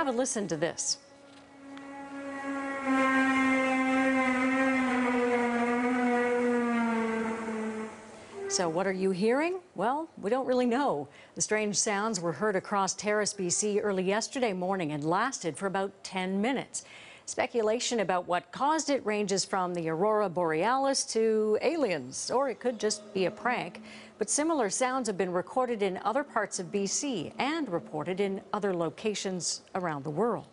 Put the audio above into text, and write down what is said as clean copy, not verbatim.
Have a listen to this. So what are you hearing? Well, we don't really know. The strange sounds were heard across Terrace, B.C. early yesterday morning and lasted for about 10 minutes. Speculation about what caused it ranges from the aurora borealis to aliens, or it could just be a prank. But similar sounds have been recorded in other parts of B.C. and reported in other locations around the world.